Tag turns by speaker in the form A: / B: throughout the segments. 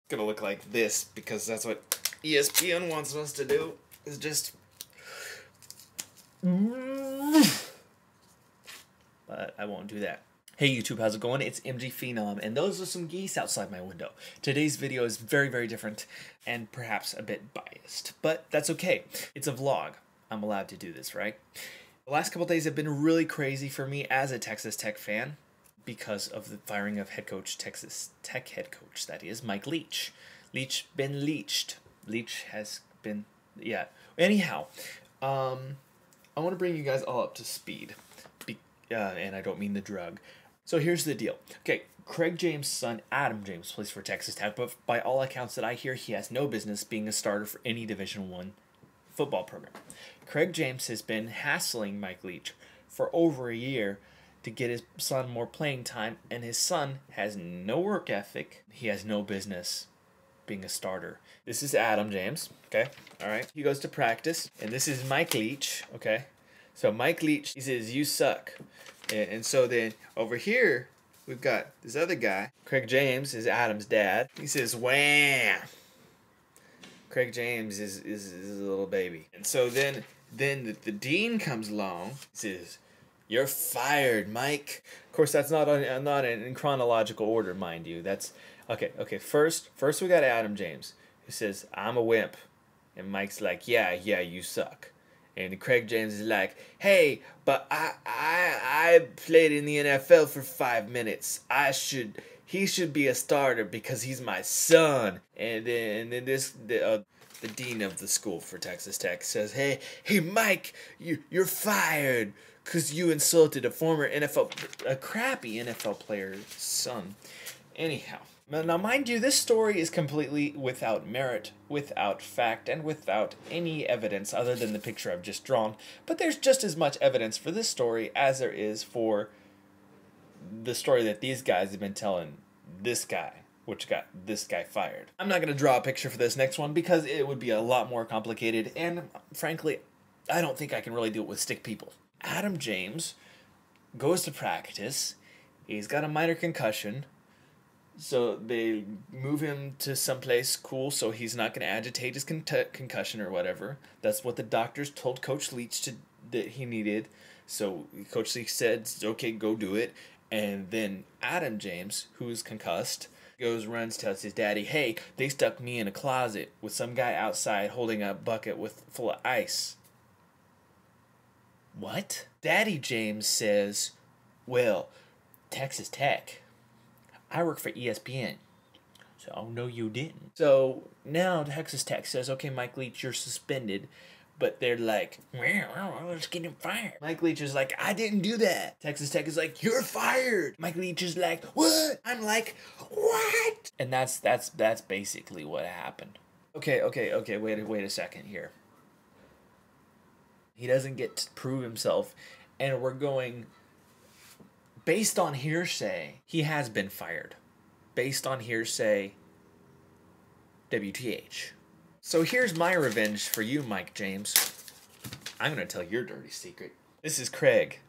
A: Gonna look like this because that's what ESPN wants us to do, is just... But I won't do that. Hey YouTube, how's it going? It's MG Phenom, and those are some geese outside my window. Today's video is very, very different, and perhaps a bit biased, but that's okay. It's a vlog. I'm allowed to do this, right? The last couple days have been really crazy for me as a Texas Tech fan because of the firing of Texas Tech head coach, that is, Mike Leach. Leach been leached. Leach has been, yeah. Anyhow, I want to bring you guys all up to speed, and I don't mean the drug. So here's the deal. Okay, Craig James' son, Adam James, plays for Texas Tech, but by all accounts that I hear, he has no business being a starter for any Division I football program. Craig James has been hassling Mike Leach for over a year to get his son more playing time, and his son has no work ethic. He has no business being a starter. This is Adam James, okay? All right. He goes to practice, and this is Mike Leach, okay? So Mike Leach, he says, "You suck." And so then over here, we've got this other guy. Craig James is Adam's dad. He says, "Wham." Craig James is a little baby. And so then the dean comes along. He says, "You're fired, Mike." Of course, that's not in chronological order, mind you. That's okay. First we got Adam James, who says, "I'm a wimp," and Mike's like, "Yeah, you suck." And Craig James is like, "Hey, but I played in the NFL for 5 minutes. He should be a starter because he's my son." And then the dean of the school for Texas Tech says, "Hey, Mike, you're fired because you insulted a crappy NFL player's son." Anyhow. Now, mind you, this story is completely without merit, without fact, and without any evidence other than the picture I've just drawn. But there's just as much evidence for this story as there is for the story that these guys have been telling this guy, which got this guy fired. I'm not going to draw a picture for this next one because it would be a lot more complicated, and frankly, I don't think I can really do it with stick people. Adam James goes to practice. He's got a minor concussion. So they move him to someplace cool so he's not going to agitate his concussion or whatever. That's what the doctors told Coach Leach that he needed. So Coach Leach said, "Okay, go do it." And then Adam James, who's concussed, runs, tells his daddy, "Hey, they stuck me in a closet with some guy outside holding a bucket full of ice." What? Daddy James says, "Well, Texas Tech, I work for ESPN." So, "Oh, no, you didn't." So now Texas Tech says, "Okay, Mike Leach, you're suspended." But they're like, "Well, let's get him fired." Mike Leach is like, "I didn't do that." Texas Tech is like, "You're fired." Mike Leach is like, "What?" I'm like, "What?" And that's basically what happened. Okay, wait a second here. He doesn't get to prove himself, and we're going... Based on hearsay, he has been fired. Based on hearsay, WTH. So here's my revenge for you, Mike James. I'm going to tell your dirty secret. This is Craig.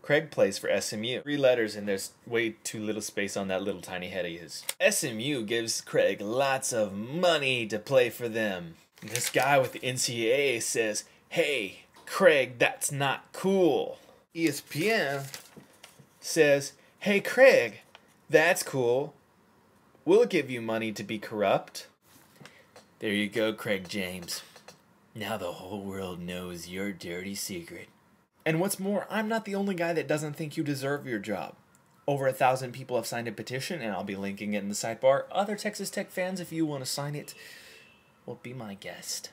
A: Craig plays for SMU. 3 letters, and there's way too little space on that little tiny head of his. SMU gives Craig lots of money to play for them. And this guy with the NCAA says, "Hey, Craig, that's not cool." ESPN says, "Hey, Craig, that's cool. We'll give you money to be corrupt." There you go, Craig James. Now the whole world knows your dirty secret. And what's more, I'm not the only guy that doesn't think you deserve your job. Over 1,000 people have signed a petition, and I'll be linking it in the sidebar. Other Texas Tech fans, if you want to sign it, well, be my guest.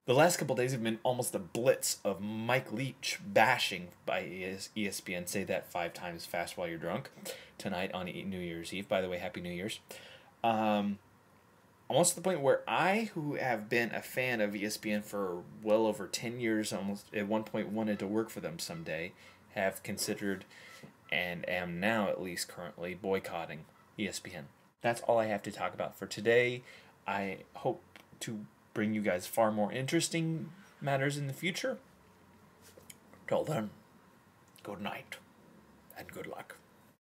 A: The last couple days have been almost a blitz of Mike Leach bashing by ESPN. Say that 5 times fast while you're drunk. Tonight on New Year's Eve. By the way, Happy New Year's. Almost to the point where I, who have been a fan of ESPN for well over 10 years, almost at one point wanted to work for them someday, have considered, and am now at least currently, boycotting ESPN. That's all I have to talk about for today. I hope to bring you guys far more interesting matters in the future. Till then, good night and good luck.